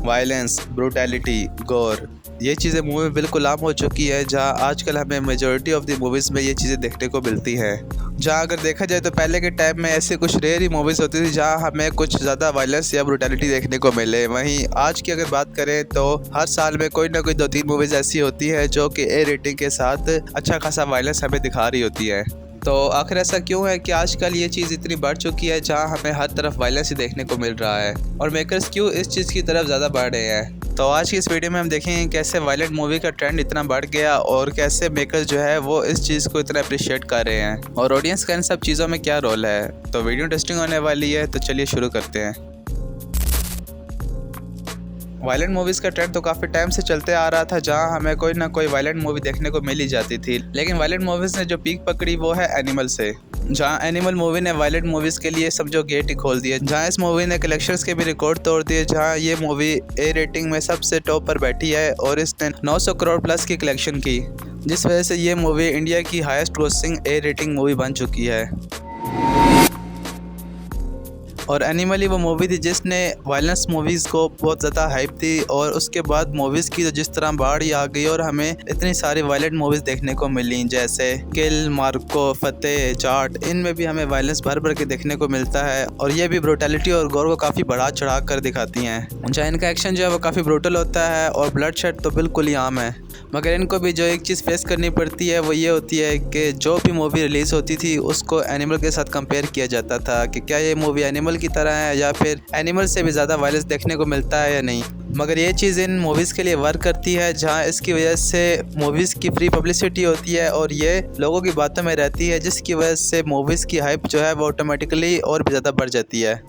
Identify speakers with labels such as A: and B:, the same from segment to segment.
A: Violence, brutality, गोर, ये चीज़ें मूवी में बिल्कुल आम हो चुकी है। जहां आजकल हमें मेजॉरिटी ऑफ द मूवीज़ में ये चीज़ें देखने को मिलती हैं। जहां अगर देखा जाए तो पहले के टाइम में ऐसे कुछ रेयर ही मूवीज़ होती थी जहां हमें कुछ ज़्यादा वायलेंस या ब्रूटैलिटी देखने को मिले। वहीं आज की अगर बात करें तो हर साल में कोई ना कोई 2-3 मूवीज़ ऐसी होती है जो कि ए रेटिंग के साथ अच्छा खासा वायलेंस हमें दिखा रही होती है। तो आखिर ऐसा क्यों है कि आजकल ये चीज़ इतनी बढ़ चुकी है जहां हमें हर तरफ वायलेंस ही देखने को मिल रहा है, और मेकर्स क्यों इस चीज़ की तरफ ज़्यादा बढ़ रहे हैं। तो आज की इस वीडियो में हम देखेंगे कैसे वायलेंट मूवी का ट्रेंड इतना बढ़ गया और कैसे मेकर्स जो है वो इस चीज़ को इतना अप्रिशिएट कर रहे हैं, और ऑडियंस का इन सब चीज़ों में क्या रोल है। तो वीडियो इंटरेस्टिंग होने वाली है, तो चलिए शुरू करते हैं। वायलेंट मूवीज़ का ट्रेंड तो काफ़ी टाइम से चलते आ रहा था जहां हमें कोई ना कोई वायलेंट मूवी देखने को मिल ही जाती थी। लेकिन वायलेंट मूवीज़ ने जो पीक पकड़ी वो है एनिमल से, जहां एनिमल मूवी ने वायलेंट मूवीज़ के लिए समझो गेट ही खोल दिए। जहां इस मूवी ने कलेक्शंस के भी रिकॉर्ड तोड़ दिए, जहां ये मूवी ए रेटिंग में सबसे टॉप पर बैठी है और इसने 900 करोड़ प्लस की कलेक्शन की, जिस वजह से ये मूवी इंडिया की highest grossing A rating movie बन चुकी है। और एनिमल ही वो मूवी थी जिसने वायलेंस मूवीज़ को बहुत ज़्यादा हाइप दी, और उसके बाद मूवीज़ की तो जिस तरह बाढ़ ही आ गई और हमें इतनी सारी वायलेंट मूवीज़ देखने को मिली, जैसे किल, मार्को, फतेह, जाट, इनमें भी हमें वायलेंस भर भर के देखने को मिलता है, और ये भी ब्रूटैलिटी और गोर को काफ़ी बढ़ा चढ़ा कर दिखाती हैं। जहाँ इनका एक्शन जो है वो काफ़ी ब्रूटल होता है और ब्लड शेड तो बिल्कुल ही आम है। मगर इनको भी जो एक चीज़ फेस करनी पड़ती है वो ये होती है कि जो भी मूवी रिलीज़ होती थी उसको एनिमल के साथ कंपेयर किया जाता था कि क्या ये मूवी एनिमल की तरह है या फिर एनिमल से भी ज़्यादा वायलेंस देखने को मिलता है या नहीं। मगर ये चीज़ इन मूवीज़ के लिए वर्क करती है, जहाँ इसकी वजह से मूवीज़ की फ्री पब्लिसिटी होती है और ये लोगों की बातों में रहती है, जिसकी वजह से मूवीज़ की हाइप जो है वो ऑटोमेटिकली और भी ज़्यादा बढ़ जाती है।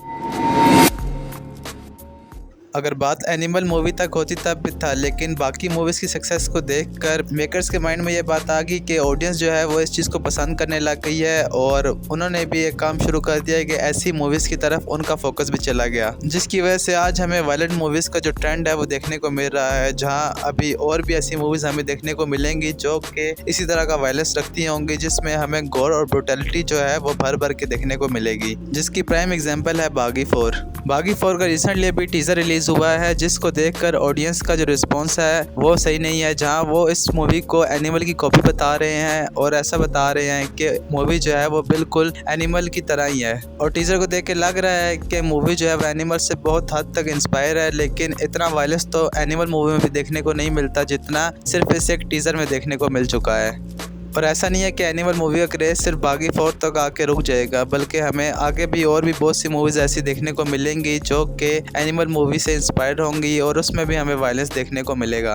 A: अगर बात एनिमल मूवी तक होती तब भी था, लेकिन बाकी मूवीज़ की सक्सेस को देखकर मेकर्स के माइंड में ये बात आ गई कि ऑडियंस जो है वो इस चीज़ को पसंद करने लग गई है, और उन्होंने भी एक काम शुरू कर दिया है कि ऐसी मूवीज़ की तरफ उनका फोकस भी चला गया, जिसकी वजह से आज हमें वायलेंट मूवीज़ का जो ट्रेंड है वो देखने को मिल रहा है। जहाँ अभी और भी ऐसी मूवीज़ हमें देखने को मिलेंगी जो कि इसी तरह का वायलेंस रखती होंगी, जिसमें हमें गोर और ब्रूटैलिटी जो है वो भर भर के देखने को मिलेगी, जिसकी प्राइम एग्जाम्पल है बागी 4। बागी 4 का रिसेंटली अभी टीज़र रिलीज़ हुआ है, जिसको देखकर ऑडियंस का जो रिस्पांस है वो सही नहीं है। जहां वो इस मूवी को एनिमल की कॉपी बता रहे हैं और ऐसा बता रहे हैं कि मूवी जो है वो बिल्कुल एनिमल की तरह ही है, और टीज़र को देख के लग रहा है कि मूवी जो है वो एनिमल से बहुत हद तक इंस्पायर है। लेकिन इतना वायलेंस तो एनिमल मूवी में भी देखने को नहीं मिलता जितना सिर्फ इस एक टीज़र में देखने को मिल चुका है। और ऐसा नहीं है कि एनिमल मूवी का क्रेज़ सिर्फ बागी 4 तक आके रुक जाएगा, बल्कि हमें आगे भी और भी बहुत सी मूवीज़ ऐसी देखने को मिलेंगी जो कि एनिमल मूवी से इंस्पायर्ड होंगी, और उसमें भी हमें वायलेंस देखने को मिलेगा।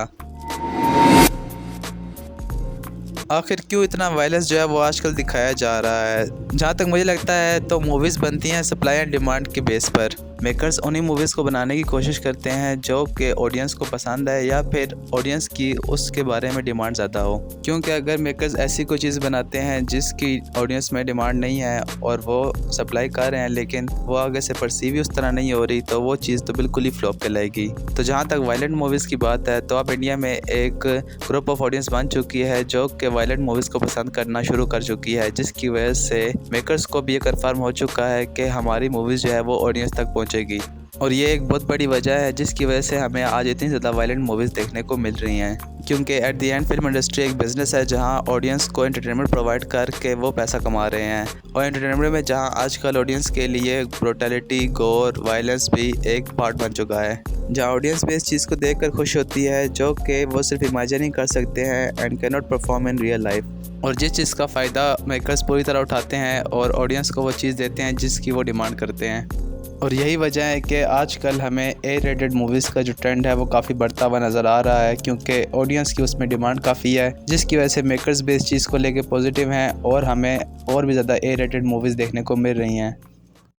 A: आखिर क्यों इतना वायलेंस जो है वो आजकल दिखाया जा रहा है? जहाँ तक मुझे लगता है तो मूवीज़ बनती हैं सप्लाई एंड डिमांड के बेस पर। मेकर्स उन्हीं मूवीज़ को बनाने की कोशिश करते हैं जो कि ऑडियंस को पसंद है या फिर ऑडियंस की उसके बारे में डिमांड ज़्यादा हो। क्योंकि अगर मेकर्स ऐसी कोई चीज़ बनाते हैं जिसकी ऑडियंस में डिमांड नहीं है और वो सप्लाई कर रहे हैं लेकिन वो आगे से परसीव ही उस तरह नहीं हो रही, तो वो चीज़ तो बिल्कुल ही फ्लॉप कहलाएगी। तो जहाँ तक वायलेंट मूवीज़ की बात है तो अब इंडिया में एक ग्रुप ऑफ ऑडियंस बन चुकी है जो कि वायलेंट मूवीज़ को पसंद करना शुरू कर चुकी है, जिसकी वजह से मेकर्स को भी ये कन्फर्म हो चुका है कि हमारी मूवीज़ जो है वो ऑडियंस तक पहुँचेगी। और ये एक बहुत बड़ी वजह है जिसकी वजह से हमें आज इतनी ज़्यादा वायलेंट मूवीज़ देखने को मिल रही हैं, क्योंकि at the and film industry एक बिज़नेस है जहां ऑडियंस को एंटरटेनमेंट प्रोवाइड करके वो पैसा कमा रहे हैं। और एंटरटेनमेंट में जहां आजकल ऑडियंस के लिए ब्रूटैलिटी, गोर, वायलेंस भी एक पार्ट बन चुका है, जहां ऑडियंस भी इस चीज़ को देखकर खुश होती है जो कि वो सिर्फ इमेजिन ही कर सकते हैं and can not perform in real life. और जिस चीज़ का फ़ायदा मेकर्स पूरी तरह उठाते हैं और ऑडियंस को वो चीज़ देते हैं जिसकी वो डिमांड करते हैं। और यही वजह है कि आजकल हमें ए रेटेड मूवीज़ का जो ट्रेंड है वो काफ़ी बढ़ता हुआ नज़र आ रहा है, क्योंकि ऑडियंस की उसमें डिमांड काफ़ी है, जिसकी वजह से मेकर्स भी इस चीज़ को लेके पॉजिटिव हैं और हमें और भी ज़्यादा ए रेटेड मूवीज़ देखने को मिल रही हैं।